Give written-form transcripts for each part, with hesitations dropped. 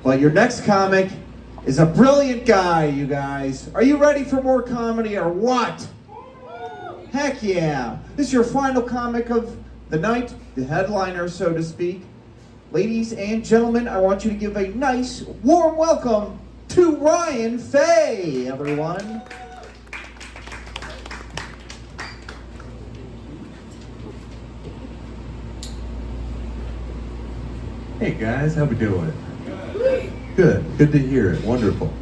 Well, your next comic is a brilliant guy, you guys. Are you ready for more comedy or what? Heck yeah. This is your final comic of the night, the headliner, so to speak. Ladies and gentlemen, I want you to give a nice, warm welcome to Ryan Fay, everyone. Hey guys, how we doing? Good to hear it. Wonderful.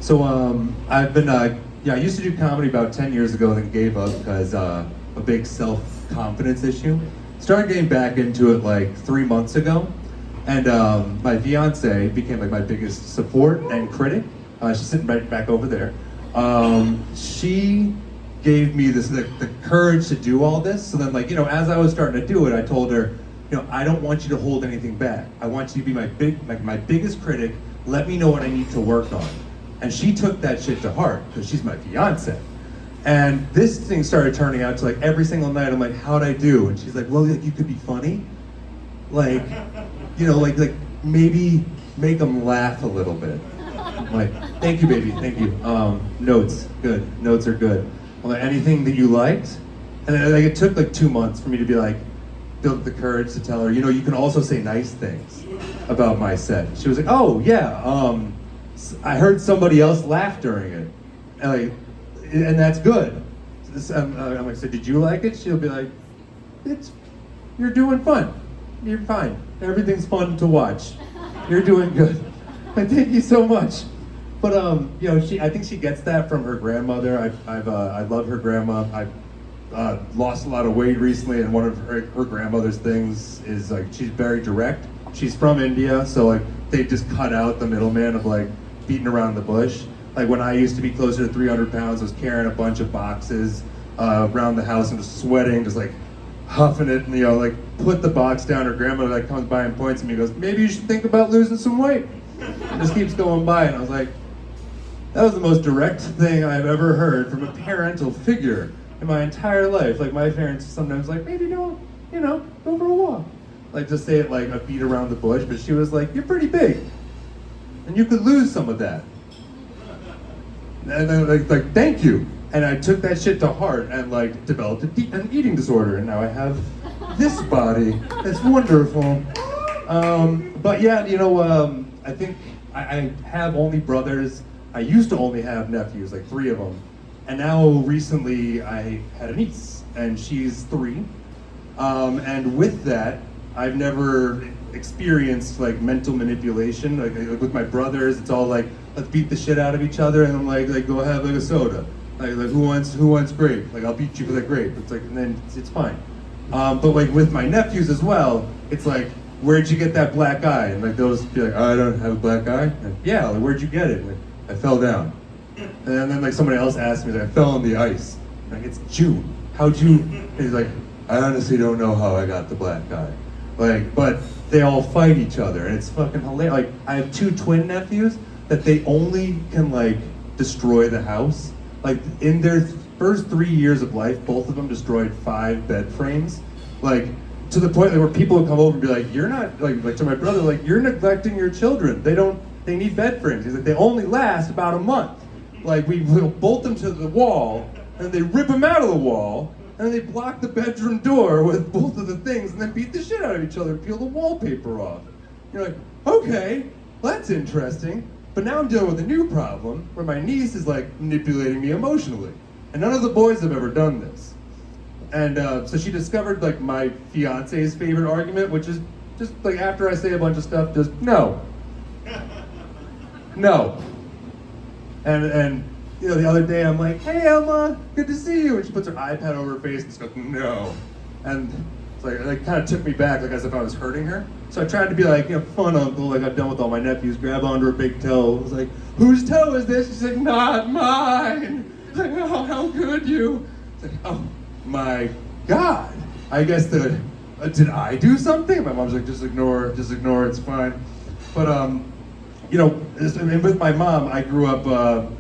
So I've been, I used to do comedy about 10 years ago, then gave up because a big self-confidence issue. Started getting back into it like 3 months ago, and my fiancé became like my biggest support and critic. She's sitting right back over there. She gave me this the courage to do all this. So then, like, as I was starting to do it, I told her, I don't want you to hold anything back. I want you to be my biggest critic. Let me know what I need to work on. And she took that shit to heart because she's my fiance. And this thing started turning out to like every single night. I'm like, how'd I do? And she's like, well, like, you could be funny. Like, like maybe make them laugh a little bit. I'm like, thank you, baby, thank you. Notes, good. Notes are good. I'm like, anything that you liked? And then, like, it took like 2 months for me to be like, build the courage to tell her, you can also say nice things about my set. She was like, oh yeah, I heard somebody else laugh during it, and that's good. I'm like, so did you like it? She'll be like, you're doing fun. You're fine. Everything's fun to watch. You're doing good. Like, thank you so much. But I think she gets that from her grandmother. I love her grandma. I've lost a lot of weight recently, and one of her grandmother's things is like she's very direct. She's from India, so like they just cut out the middleman of like beating around the bush. Like when I used to be closer to 300 pounds, I was carrying a bunch of boxes around the house and just sweating, just like huffing it, and like put the box down. Her grandmother like comes by and points at me and goes, maybe you should think about losing some weight. And just keeps going by, and I was like, that was the most direct thing I've ever heard from a parental figure in my entire life. Like my parents sometimes like, maybe don't, go for a walk. Like just say it like a beat around the bush, but she was like, you're pretty big, and you could lose some of that. And then like thank you. And I took that shit to heart and like developed an eating disorder, and now I have this body. It's wonderful. But yeah, I think I have only brothers. I used to only have nephews, like 3 of them. And now recently I had a niece, and she's 3. And with that, I've never experienced like mental manipulation. Like with my brothers, it's all like, let's beat the shit out of each other, and I'm like go have like a soda. Like who wants grape? Like I'll beat you for that grape. It's like, and then it's fine. But like with my nephews as well, it's like, where'd you get that black eye? And like they'll just be like, I don't have a black eye. And, yeah, like, where'd you get it? Like, I fell down. And then like somebody else asked me, like, I fell on the ice. Like, it's June. How'd you? And he's like, I honestly don't know how I got the black eye. Like, but they all fight each other, and it's fucking hilarious. Like, I have 2 twin nephews that they only can like destroy the house. Like in their first 3 years of life, both of them destroyed 5 bed frames. Like to the point where people would come over and be like, you're not like to my brother, like you're neglecting your children. They need bed frames. He's like, they only last about a month. Like we'll bolt them to the wall, and they rip them out of the wall, and they block the bedroom door with both of the things, and then beat the shit out of each other and peel the wallpaper off. You're like, okay, well, that's interesting. But now I'm dealing with a new problem where my niece is like manipulating me emotionally. And none of the boys have ever done this. And so she discovered like my fiance's favorite argument, which is just like after I say a bunch of stuff, just no. No. And the other day I'm like, hey Emma, good to see you. And she puts her iPad over her face and just goes, no. And it's like, it kind of took me back, like as if I was hurting her. So I tried to be like, fun uncle, like I've done with all my nephews, grab onto her big toe. I was like, whose toe is this? She's like, not mine. It's like, oh, how could you? It's like, oh my God. I guess did I do something? My mom's like, just ignore, it's fine. But, and with my mom, I grew up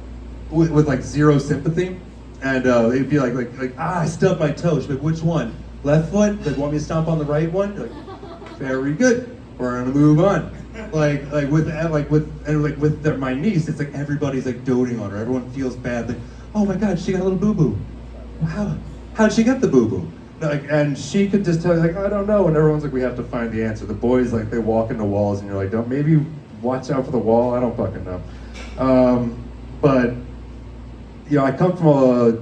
with like zero sympathy. And they'd be like, I stubbed my toe. She'd be like, which one? Left foot? Like, want me to stomp on the right one? You're like, very good. We're gonna move on. my niece, it's like everybody's like doting on her. Everyone feels bad. Like, oh my God, she got a little boo boo. How'd she get the boo boo? Like, and she could just tell you, like, I don't know. And everyone's like, we have to find the answer. The boys, like, they walk into walls, and you're like, don't maybe watch out for the wall. I don't fucking know. But I come from a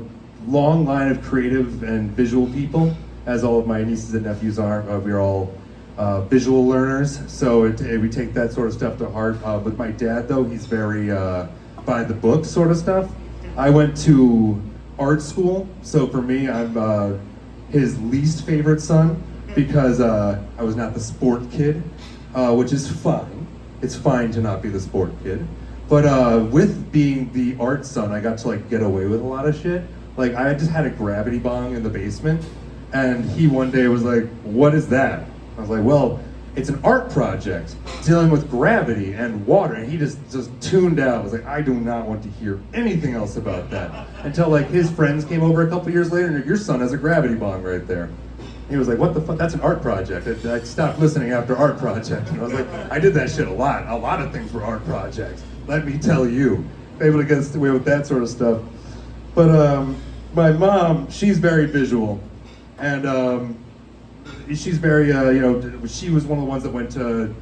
long line of creative and visual people, as all of my nieces and nephews are. We're all visual learners, so we take that sort of stuff to heart. With my dad, though, he's very by the book sort of stuff. I went to art school, so for me, I'm his least favorite son because I was not the sport kid, which is fine. It's fine to not be the sport kid. But with being the art son, I got to like get away with a lot of shit. Like I just had a gravity bong in the basement, and he one day was like, "What is that?" I was like, "Well, it's an art project dealing with gravity and water." And he just tuned out. I was like, "I do not want to hear anything else about that." Until like his friends came over a couple years later, and your son has a gravity bong right there. He was like, "What the fuck? That's an art project." I stopped listening after art project, and I was like, "I did that shit a lot. A lot of things were art projects. Let me tell you." Able to get away with that sort of stuff. But my mom, she's very visual, and she's very, she was one of the ones that went to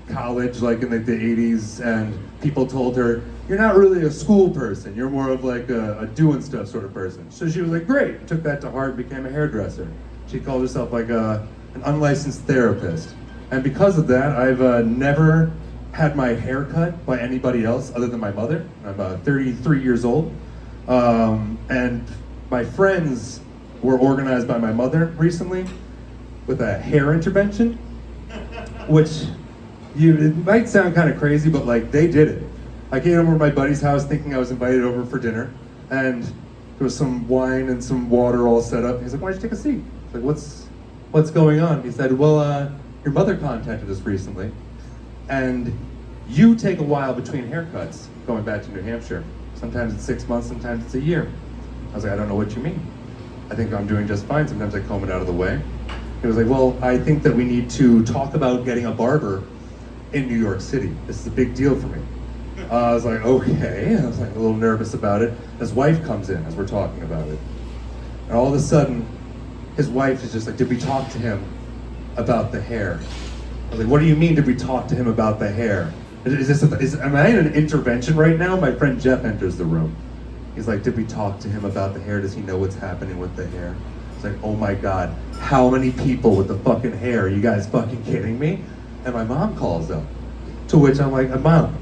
college like in the 80s, and people told her, "You're not really a school person. You're more of like a doing stuff sort of person." So she was like, great, took that to heart, became a hairdresser. She called herself like an unlicensed therapist. And because of that, I've never had my hair cut by anybody else other than my mother. I'm 33 years old. And my friends were organized by my mother recently with a hair intervention, which it might sound kind of crazy, but like they did it. I came over to my buddy's house thinking I was invited over for dinner, and there was some wine and some water all set up. He's like, "Why don't you take a seat?" I was like, what's going on? He said, "Well, your mother contacted us recently, and you take a while between haircuts going back to New Hampshire. Sometimes it's 6 months, sometimes it's a year." I was like, "I don't know what you mean. I think I'm doing just fine. Sometimes I comb it out of the way." He was like, "Well, I think that we need to talk about getting a barber in New York City. This is a big deal for me." I was like, okay. I was like a little nervous about it. His wife comes in as we're talking about it. And all of a sudden, his wife is just like, "Did we talk to him about the hair?" I was like, "What do you mean, did we talk to him about the hair? Am I in an intervention right now?" My friend Jeff enters the room. He's like, "Did we talk to him about the hair? Does he know what's happening with the hair?" It's like, oh my God, how many people with the fucking hair? Are you guys fucking kidding me? And my mom calls up, to which I'm like, "Mom,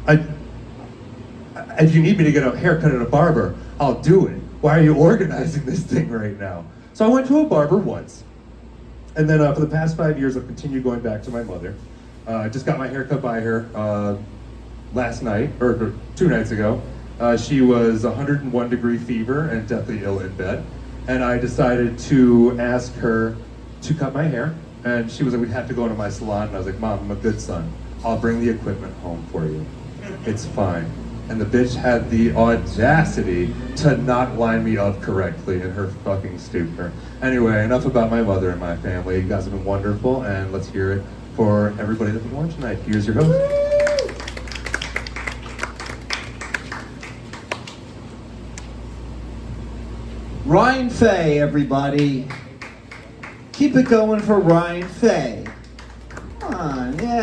if you need me to get a haircut at a barber, I'll do it. Why are you organizing this thing right now?" So I went to a barber once, and then for the past 5 years, I've continued going back to my mother. I just got my haircut by her last night, or 2 nights ago. She was 101-degree fever and deathly ill in bed. And I decided to ask her to cut my hair. And she was like, "We'd have to go into my salon." And I was like, "Mom, I'm a good son. I'll bring the equipment home for you. It's fine." And the bitch had the audacity to not line me up correctly in her fucking stupor. Anyway, enough about my mother and my family. You guys have been wonderful, and let's hear it for everybody that's been watching tonight. Here's your host. Ryan Fay, everybody. Keep it going for Ryan Fay. Come on, yeah.